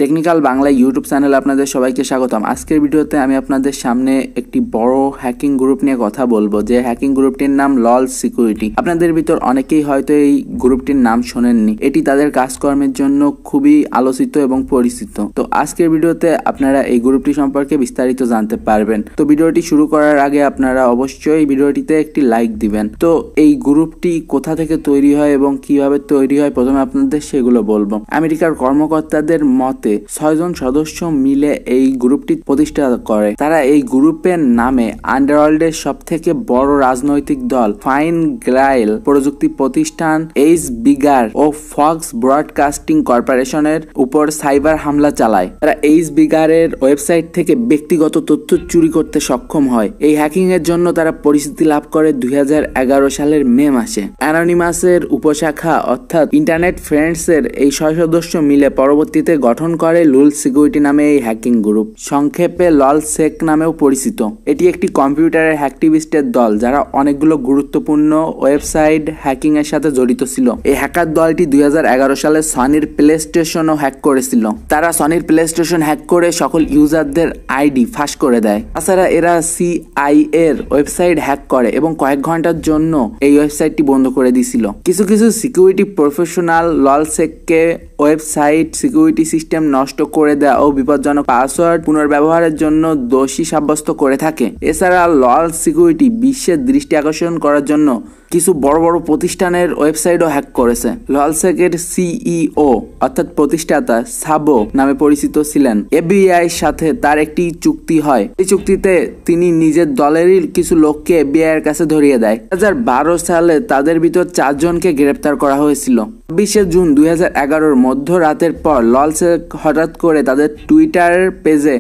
Technical Bangla YouTube চ্যানেলে আপনাদের সবাইকে স্বাগতম। আজকের ভিডিওতে আমি আপনাদের সামনে একটি বড় হ্যাকিং গ্রুপ নিয়ে কথা বলবো, যে হ্যাকিং গ্রুপটির নাম লল সিকিউরিটি। আপনাদের ভিতর অনেকেই হয়তো এই গ্রুপটির নাম শোনেননি। এটি তাদের কাজকর্মের জন্য খুবই আলোচিত এবং পরিচিত। তো আজকের ভিডিওতে আপনারা এই গ্রুপটি সম্পর্কে বিস্তারিত জানতে পারবেন। তো ভিডিওটি শুরু করার আগে আপনারা অবশ্যই ভিডিওটিতে একটি লাইক দিবেন। তো এই গ্রুপটি কোথা থেকে তৈরি হয় এবং কিভাবে তৈরি হয় প্রথমে আপনাদের সেগুলো বলবো। আমেরিকার কর্মকর্তাদের মতে 6 জন সদস্য মিলে এই গ্রুপটি প্রতিষ্ঠা করে। তারা এই গ্রুপের নামে আন্ডারওয়ার্ল্ডের সব থেকে বড় রাজনৈতিক দল ফাইন গ্রাইল প্রযুক্তি প্রতিষ্ঠান, এইচ বিগার ও ফক্স ব্রডকাস্টিং কর্পোরেশনের উপর সাইবার হামলা চালায়। তারা এইচ বিগারের ওয়েবসাইট থেকে ব্যক্তিগত তথ্য চুরি করতে সক্ষম হয়। এই হ্যাকিং এর জন্য তারা পরিচিতি লাভ করে 2011 সালের মে মাসে। অ্যানোনিমাসের উপশাখা অর্থাৎ ইন্টারনেট ফ্রেন্ডসের এই 6 সদস্য মিলে পরবর্তীতে গঠন করে লুল সিকিউরিটি নামে এই হ্যাকিং গ্রুপ, সংক্ষেপে লল সেক নামেও পরিচিত। এটি একটি কম্পিউটারের হ্যাকটিভিস্টের দল যারা অনেকগুলো গুরুত্বপূর্ণ ওয়েবসাইট হ্যাকিং এর সাথে জড়িত ছিল। এই হ্যাকার দলটি 2011 সালে সনির প্লে স্টেশনও হ্যাক করেছিল। তারা সনির প্লে স্টেশন হ্যাক করে সকল ইউজারদের আইডি ফাঁস করে দেয়। তাছাড়া এরা সিআই এর ওয়েবসাইট হ্যাক করে এবং কয়েক ঘন্টার জন্য এই ওয়েবসাইটটি বন্ধ করে দিয়েছিল। কিছু সিকিউরিটি প্রফেশনাল লল সেককে ওয়েবসাইট সিকিউরিটি সিস্টেম নষ্ট করে দেওয়া ও বিপজ্জনক পাসওয়ার্ড পুনর্ব্যবহারের জন্য দোষী সাব্যস্ত করে থাকে। এছাড়া লল সিকিউরিটি বিশ্বের দৃষ্টি আকর্ষণ করার জন্য কিছু বড় বড় প্রতিষ্ঠানের ওয়েবসাইটও হ্যাক করেছে। ললসেকের সিইও অর্থাৎ প্রতিষ্ঠাতা সাবো নামে পরিচিত ছিলেন। এফবিআই এর সাথে তার একটি চুক্তি হয়। এই চুক্তিতে তিনি নিজের দলেরই কিছু লোককে এফবিআই এর কাছে ধরিয়ে দেয়। 2012 সালে তাদের ভিতর 4 জনকে গ্রেপ্তার করা হয়েছিল। 20 জুন 2011 মধ্যরাতের পর ললসেক হঠাৎ করে তাদের টুইটার পেজে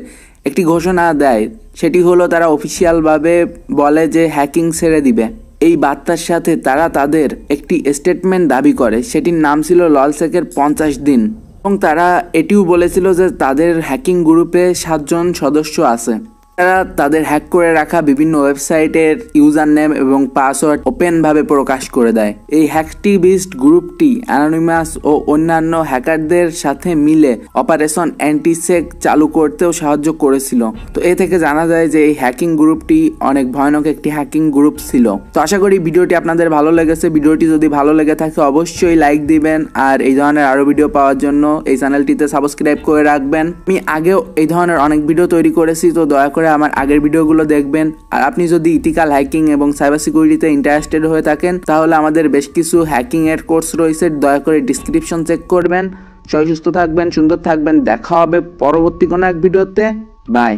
একটি ঘোষণা দেয়। সেটি হলো তারা অফিসিয়ালভাবে বলে যে হ্যাকিং ছেড়ে দিবে। এই বার্তার সাথে তারা তাদের একটি স্টেটমেন্ট দাবি করে, সেটির নাম ছিল ললসেকের 50 দিন, এবং তারা এটিও বলেছিল যে তাদের হ্যাকিং গ্রুপে 7 জন সদস্য আছে। তারা তাদের হ্যাক করে রাখা বিভিন্ন ওয়েবসাইটের ইউজার নেম এবং পাসওয়ার্ড ওপেন ভাবে প্রকাশ করে দেয়। এই হ্যাকটিভিস্ট গ্রুপটি অ্যানোনিমাস ও অন্যান্য হ্যাকারদের সাথে মিলে অপারেশন অ্যান্টিসেক চালু করতেও সাহায্য করেছিল। তো এ থেকে জানা যায় যে এই হ্যাকিং গ্রুপটি অনেক ভয়ানক একটি হ্যাকিং গ্রুপ ছিল। তো আশা করি ভিডিওটি আপনাদের ভালো লেগেছে। ভিডিওটি যদি ভালো লেগে থাকে অবশ্যই লাইক দিবেন, আর এই ধরনের আরো ভিডিও পাওয়ার জন্য এই চ্যানেলটিতে সাবস্ক্রাইব করে রাখবেন। আমি আগেও এই ধরনের অনেক ভিডিও তৈরি করেছি, তো দয়া করে আমার আগের ভিডিওগুলো দেখবেন। আর আপনি যদি ইথিক্যাল হ্যাকিং এবং সাইবার সিকিউরিটিতে ইন্টারেস্টেড হয়ে থাকেন তাহলে আমাদের বেশ কিছু হ্যাকিং এর কোর্স রয়েছে, দয়া করে ডেসক্রিপশন চেক করবেন। সবাই সুস্থ থাকবেন, সুন্দর থাকবেন। দেখা হবে পরবর্তী কোনো এক ভিডিওতে। বাই।